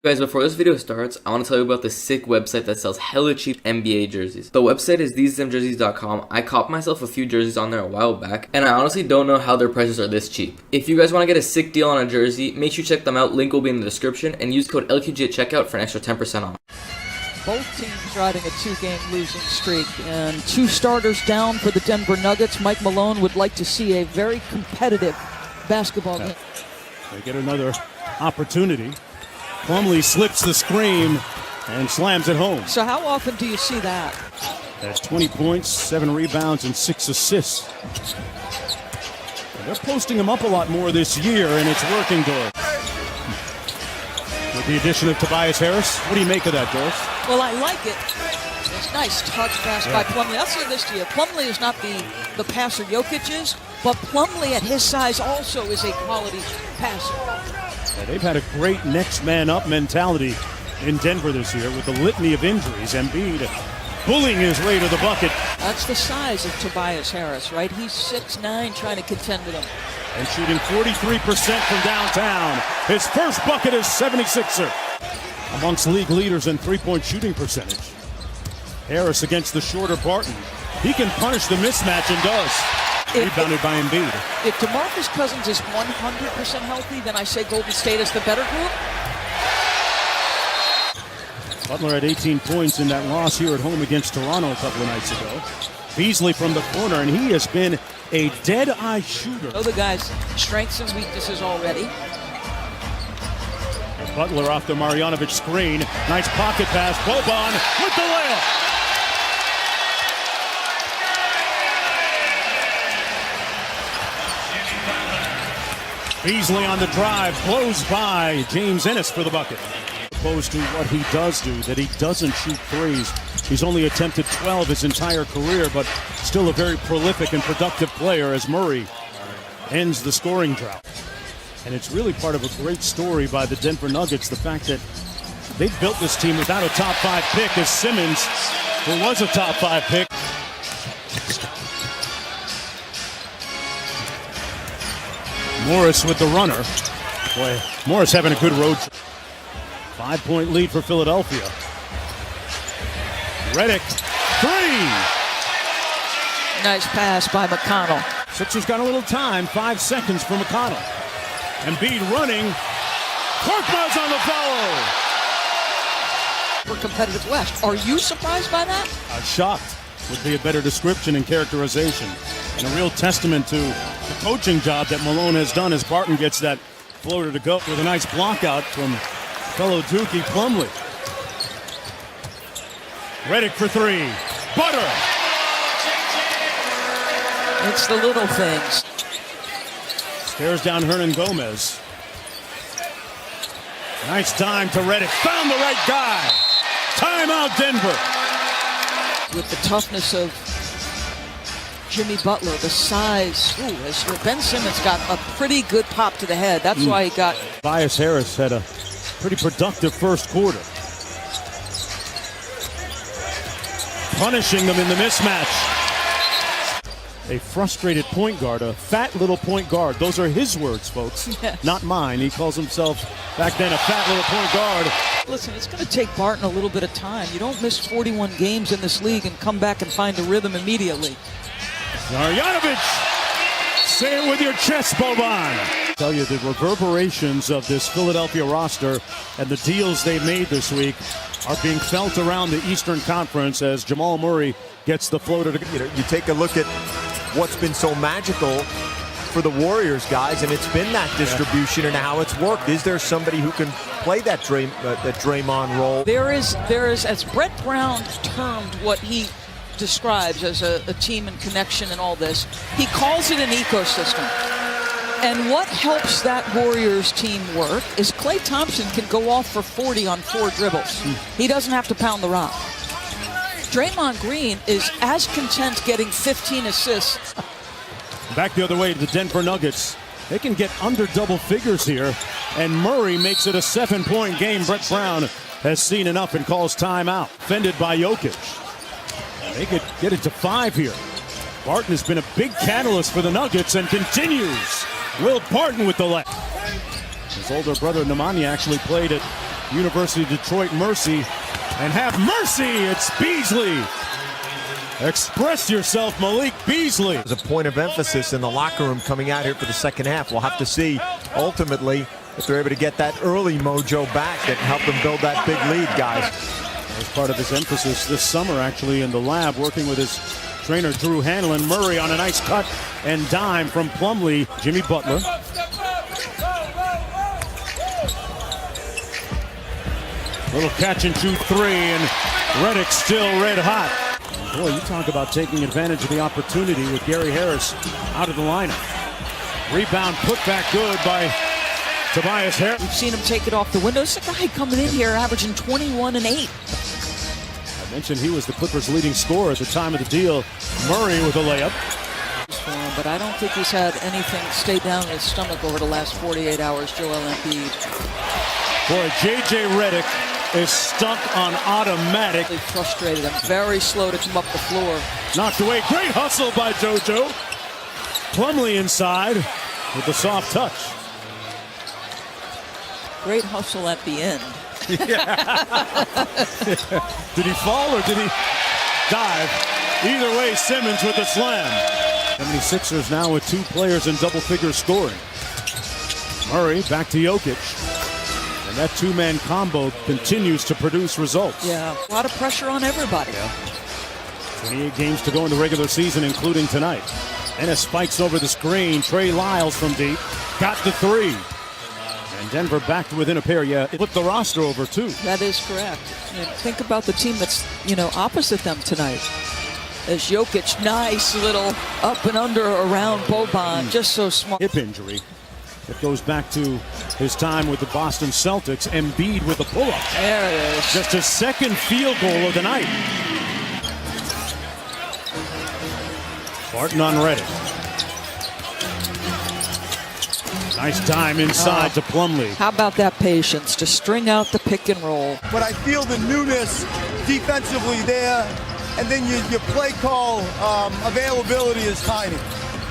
Guys, before this video starts, I want to tell you about the sick website that sells hella cheap NBA jerseys. The website is TheseDemJerseys.com. I copped myself a few jerseys on there a while back, and I honestly don't know how their prices are this cheap. If you guys want to get a sick deal on a jersey, make sure you check them out. Link will be in the description, and use code LQG at checkout for an extra 10% off. Both teams riding a two-game losing streak, and two starters down for the Denver Nuggets. Mike Malone would like to see a very competitive basketball game. They get another opportunity. Plumlee slips the screen and slams it home. So how often do you see that? That's 20 points, 7 rebounds, and 6 assists. They're posting him up a lot more this year, and it's working, Doris. With the addition of Tobias Harris, what do you make of that, Doris? Well, I like it. It's nice touch pass by Plumlee. I'll say this to you. Plumlee is not the passer Jokic is, but Plumlee at his size also is a quality passer. Yeah, they've had a great next man up mentality in Denver this year with the litany of injuries. Embiid bullying his way to the bucket. That's the size of Tobias Harris, right? He's 6'9", trying to contend with him. And shooting 43% from downtown. His first bucket is 76er. Amongst league leaders in three-point shooting percentage. Harris against the shorter Barton. He can punish the mismatch and does. Rebounded by Embiid. If DeMarcus Cousins is 100% healthy, then I say Golden State is the better group. Butler had 18 points in that loss here at home against Toronto a couple of nights ago. Beasley from the corner, and he has been a dead-eye shooter. Know the guy's strengths and weaknesses already. Butler off the Marjanovic screen. Nice pocket pass. Boban with the layup. Beasley on the drive, blows by James Ennis for the bucket. Opposed to what he does do, that he doesn't shoot threes. He's only attempted 12 his entire career, but still a very prolific and productive player as Murray ends the scoring drought. And it's really part of a great story by the Denver Nuggets, the fact that they built this team without a top 5 pick, as Simmons, who was a top 5 pick. Morris with the runner. Boy, Morris having a good road trip. 5-point lead for Philadelphia. Redick, 3! Nice pass by McConnell. Sixers got a little time, 5 seconds for McConnell. Embiid running. Korkmaz on the follow. For competitive West. Are you surprised by that? Shocked would be a better description and characterization. And a real testament to the coaching job that Malone has done as Barton gets that floater to go with a nice block out from fellow Dookie Plumlee. Redick for 3. Butter. It's the little things. Stares down Hernan Gomez. Nice time to Redick. Found the right guy. Timeout Denver. With the toughness of Jimmy Butler, the size. As Ben Simmons got a pretty good pop to the head. That's why he got. Tobias Harris had a pretty productive first quarter. Punishing them in the mismatch. A frustrated point guard, a fat little point guard. Those are his words, folks, yes. Not mine. He calls himself, back then, a fat little point guard. Listen, it's going to take Barton a little bit of time. You don't miss 41 games in this league and come back and find a rhythm immediately. Marjanovic, say it with your chest, Boban. Tell you the reverberations of this Philadelphia roster and the deals they made this week are being felt around the Eastern Conference as Jamal Murray gets the floater to. You take a look at what's been so magical for the Warriors, guys, and it's been that distribution and how it's worked. Is there somebody who can play that Draymond role? There is, as Brett Brown termed what he describes as a team and connection and all this, he calls it an ecosystem. And what helps that Warriors team work is Klay Thompson can go off for 40 on 4 dribbles. He doesn't have to pound the rock. Draymond Green is as content getting 15 assists. Back the other way to the Denver Nuggets. They can get under double figures here, and Murray makes it a 7-point game. Brett Brown has seen enough and calls timeout. Defended by Jokic. They could get it to 5 here. Barton has been a big catalyst for the Nuggets and continues. Will Barton with the left. His older brother Nemanja actually played at University of Detroit Mercy. And have mercy, it's Beasley. Express yourself, Malik Beasley. There's a point of emphasis in the locker room coming out here for the second half. We'll have to see ultimately if they're able to get that early mojo back that can help them build that big lead, guys. As part of his emphasis this summer, actually, in the lab, working with his trainer, Drew Hanlon. Murray on a nice cut and dime from Plumlee. Jimmy Butler. Little catch and shoot three, and Redick still red hot. Boy, you talk about taking advantage of the opportunity with Gary Harris out of the lineup. Rebound put back good by Tobias Harris. We've seen him take it off the window. It's a guy coming in here averaging 21 and 8. I mentioned he was the Clippers' leading scorer at the time of the deal. Murray with a layup. But I don't think he's had anything stay down in his stomach over the last 48 hours, Joel Embiid. Boy, J.J. Redick is stuck on automatic. Frustrated. I'm very slow to come up the floor. Knocked away. Great hustle by JoJo. Plumlee inside with the soft touch. Great hustle at the end. Did he fall or did he dive? Either way, Simmons with the slam. 76ers now with two players in double-figure scoring. Murray back to Jokic. And that two-man combo continues to produce results. Yeah, a lot of pressure on everybody. 28 games to go in the regular season, including tonight. Ennis spikes over the screen. Trey Lyles from deep. Got the three. And Denver back to within a pair. Yeah, it flipped the roster over, too. That is correct. And think about the team that's, opposite them tonight. As Jokic, nice little up and under around Boban. Just so smart. Hip injury. It goes back to his time with the Boston Celtics. Embiid with the pull-up. There it is. Just his second field goal of the night. Barton on Redick. Nice time inside to Plumlee. How about that patience to string out the pick and roll? But I feel the newness defensively there, and then your play call availability is tiny.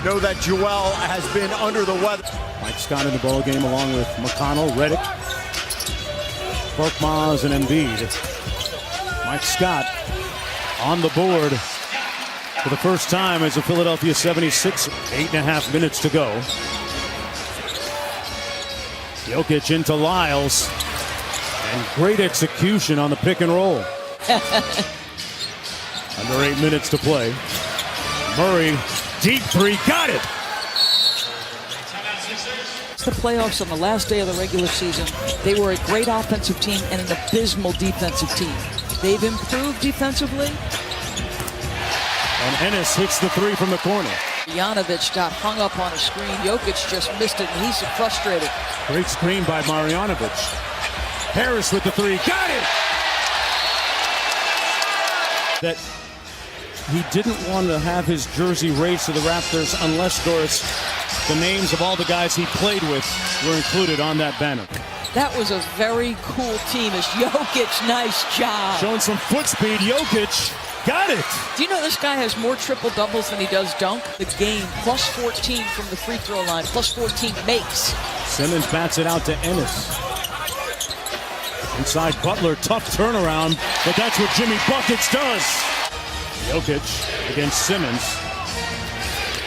Know that Joel has been under the weather. Mike Scott in the ball game along with McConnell, Redick, Korkmaz, and Embiid. Mike Scott on the board for the first time as a Philadelphia 76. 8.5 minutes to go. Jokic into Lyles. And great execution on the pick and roll. Under 8 minutes to play. Murray, deep three, got it! The playoffs on the last day of the regular season, they were a great offensive team and an abysmal defensive team. They've improved defensively. And Ennis hits the three from the corner. Marjanovic got hung up on a screen. Jokic just missed it, and he's frustrated. Great screen by Marjanovic. Harris with the three, got it! That he didn't want to have his jersey raised to the Raptors unless, Doris, the names of all the guys he played with were included on that banner. That was a very cool team. As Jokic, nice job. Showing some foot speed, Jokic got it. Do you know this guy has more triple doubles than he does dunk? The game, plus 14 from the free throw line, plus 14 makes. Simmons bats it out to Ennis. Inside Butler, tough turnaround, but that's what Jimmy Buckets does. Jokic against Simmons.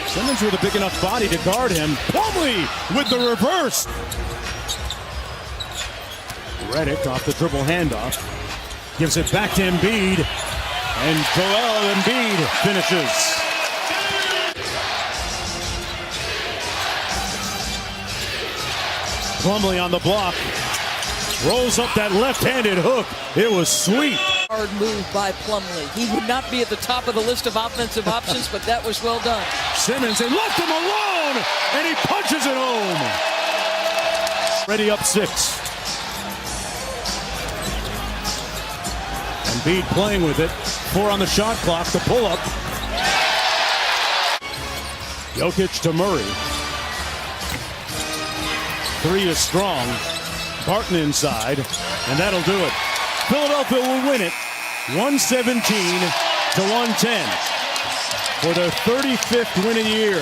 Simmons with a big enough body to guard him. Plumlee with the reverse. Redick off the dribble handoff. Gives it back to Embiid. And Joel Embiid finishes. Plumlee on the block. Rolls up that left-handed hook. It was sweet. Hard move by Plumlee. He would not be at the top of the list of offensive options, but that was well done. Simmons, they left him alone, and he punches it home. Ready up 6. Embiid playing with it. 4 on the shot clock, the pull-up. Jokic to Murray. 3 is strong. Barton inside, and that'll do it. Philadelphia will win it 117-110 for their 35th win of the year.